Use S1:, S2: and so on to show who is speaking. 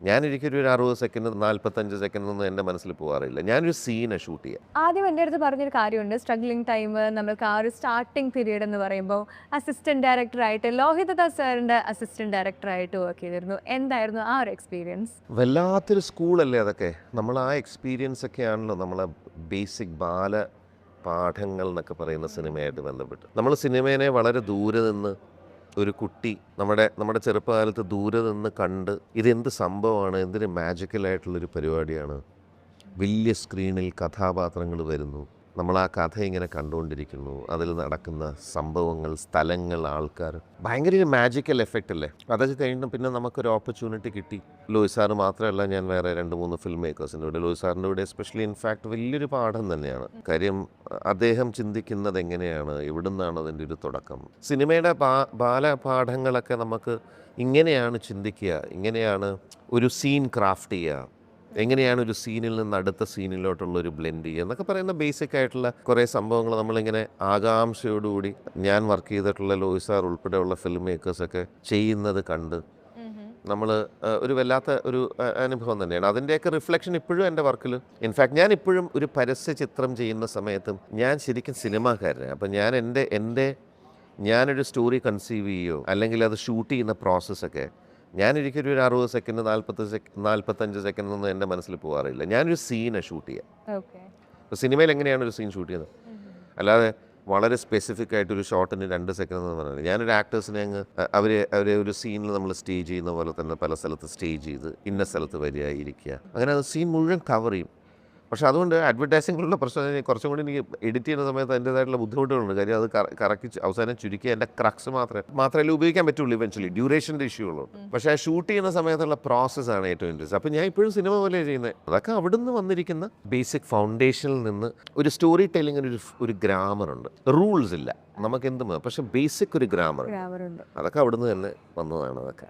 S1: ഞാനൊരിക്കലും ഒരു 60 second 45 second ഒന്നും എൻ്റെ മനസ്സിൽ പോകാറില്ല. ഞാനൊരു സീനെ ഷൂട്ട് ചെയ്യാം.
S2: ആദ്യം എൻ്റെ അടുത്ത് പറഞ്ഞൊരു കാര്യമുണ്ട്, സ്ട്രഗ്ലിംഗ് ടൈം, നമുക്ക് ആ ഒരു സ്റ്റാർട്ടിംഗ് പീരീഡ് എന്ന് പറയുമ്പോൾ അസിസ്റ്റന്റ് ഡയറക്ടറായിട്ട് ലോഹിതദാസ് സാറിൻ്റെ അസിസ്റ്റന്റ് ഡയറക്ടറായിട്ട് വർക്ക് ചെയ്തിരുന്നു. എന്തായിരുന്നു ആ ഒരു എക്സ്പീരിയൻസ്?
S1: വല്ലാത്തൊരു സ്കൂളല്ലേ അതൊക്കെ. നമ്മൾ ആ എക്സ്പീരിയൻസ് ഒക്കെയാണല്ലോ നമ്മളെ ബേസിക് പാഠങ്ങൾ എന്നൊക്കെ പറയുന്ന സിനിമയായിട്ട് ബന്ധപ്പെട്ട്. നമ്മൾ സിനിമേനെ വളരെ ദൂരെ നിന്ന് ഒരു കുട്ടി നമ്മുടെ ചെറുപ്പകാലത്ത് ദൂരെ നിന്ന് കണ്ട് ഇതെന്ത് സംഭവമാണ്, എന്തൊരു മാജിക്കലായിട്ടുള്ളൊരു പരിപാടിയാണ്. വലിയ സ്ക്രീനിൽ കഥാപാത്രങ്ങൾ വരുന്നു, നമ്മൾ ആ കഥ ഇങ്ങനെ കണ്ടുകൊണ്ടിരിക്കുന്നു, അതിൽ നടക്കുന്ന സംഭവങ്ങൾ, സ്ഥലങ്ങൾ, ആൾക്കാർ, ഭയങ്കര ഒരു മാജിക്കൽ എഫക്റ്റ് അല്ലേ. അതൊക്കെ കഴിഞ്ഞിട്ട് പിന്നെ നമുക്കൊരു ഓപ്പർച്യൂണിറ്റി കിട്ടി. ലൂയിസ് സാറ് മാത്രമല്ല, ഞാൻ വേറെ 2-3 ഫിലിം മേക്കേഴ്സിൻ്റെ കൂടെ, ലൂയിസ് സാറിൻ്റെ കൂടെ എസ്പെഷ്യലി ഇൻഫാക്ട് വലിയൊരു പാഠം തന്നെയാണ്. കാര്യം അദ്ദേഹം ചിന്തിക്കുന്നത് എങ്ങനെയാണ്, എവിടുന്നാണ് അതിൻ്റെ ഒരു തുടക്കം. സിനിമയുടെ ബാലപാഠങ്ങളൊക്കെ നമുക്ക് ഇങ്ങനെയാണ് ചിന്തിക്കുക, ഇങ്ങനെയാണ് ഒരു സീൻ ക്രാഫ്റ്റ് ചെയ്യുക, എങ്ങനെയാണ് ഒരു സീനിൽ നിന്ന് അടുത്ത സീനിലോട്ടുള്ളൊരു ബ്ലെൻഡ് ചെയ്യുക എന്നൊക്കെ പറയുന്ന ബേസിക് ആയിട്ടുള്ള കുറേ സംഭവങ്ങൾ നമ്മളിങ്ങനെ ആകാംക്ഷയോടുകൂടി ഞാൻ വർക്ക് ചെയ്തിട്ടുള്ള ലൂയിസ് സാർ ഉൾപ്പെടെയുള്ള ഫിലിം മേക്കേഴ്സൊക്കെ ചെയ്യുന്നത് കണ്ട് നമ്മൾ ഒരു വല്ലാത്ത ഒരു അനുഭവം തന്നെയാണ്. അതിൻ്റെയൊക്കെ റിഫ്ലക്ഷൻ ഇപ്പോഴും എൻ്റെ വർക്കിൽ. ഇൻഫാക്ട് ഞാൻ ഇപ്പോഴും ഒരു പരസ്യ ചിത്രം ചെയ്യുന്ന സമയത്തും ഞാൻ ശരിക്കും സിനിമാക്കാരനാണ്. അപ്പം ഞാനൊരു സ്റ്റോറി കൺസീവ് ചെയ്യുകയോ അല്ലെങ്കിൽ അത് ഷൂട്ട് ചെയ്യുന്ന പ്രോസസ്സൊക്കെ ഞാനൊരിക്കലും ഒരു 60 സെക്കൻഡ് 45 സെക്കൻഡ് ഒന്നും എൻ്റെ മനസ്സിൽ പോകാറില്ല. ഞാനൊരു സീനെ ഷൂട്ട് ചെയ്യാം. അപ്പോൾ സിനിമയിൽ എങ്ങനെയാണ് ഒരു സീൻ ഷൂട്ട് ചെയ്യുന്നത്, അല്ലാതെ വളരെ സ്പെസിഫിക് ആയിട്ടൊരു ഷോട്ടിന് 2 സെക്കൻഡ് എന്ന് പറഞ്ഞാൽ ഞാനൊരു ആക്ടേഴ്സിനെ അങ്ങ് അവരെ ഒരു സീനിൽ നമ്മൾ സ്റ്റേജ് ചെയ്യുന്ന പോലെ തന്നെ പല സ്ഥലത്ത് സ്റ്റേജ് ചെയ്ത് ഇന്ന സ്ഥലത്ത് വരിക, ഇരിക്കുക, അങ്ങനെ അത് സീൻ മുഴുവൻ കവർ ചെയ്യും. പക്ഷെ അതുകൊണ്ട് അഡ്വർടൈസിങ്ങിലുള്ള പ്രശ്നം കുറച്ചും കൂടി എനിക്ക് എഡിറ്റ് ചെയ്യുന്ന സമയത്ത് അതിൻ്റേതായിട്ടുള്ള ബുദ്ധിമുട്ടുകളുണ്ട്. കാര്യം അത് കറക്കി അവസാനം ചുരുക്കി എൻ്റെ ക്രക്സ് മാത്രമേ ഉപയോഗിക്കാൻ പറ്റുള്ളൂ. ഇവൻച്വലി ഡ്യൂറേഷൻ്റെ ഇഷ്യൂ ഉള്ളൂ. പക്ഷേ ആ ഷൂട്ട് ചെയ്യുന്ന സമയത്തുള്ള പ്രോസസ്സാണ് ഏറ്റവും ഇൻട്രസ്റ്റ്. അപ്പോൾ ഞാൻ ഇപ്പോഴും സിനിമ പോലെ ചെയ്യുന്നത്. അതൊക്കെ അവിടുന്ന് വന്നിരിക്കുന്ന ബേസിക് ഫൗണ്ടേഷനിൽ നിന്ന്. ഒരു സ്റ്റോറി ടെല്ലിങ്ങിന് ഒരു ഗ്രാമറുണ്ട്, റൂൾസ് ഇല്ല, നമുക്ക് എന്തും, പക്ഷെ ബേസിക് ഒരു ഗ്രാമർ, അതൊക്കെ അവിടുന്ന് തന്നെ വന്നതാണ്. അതൊക്കെ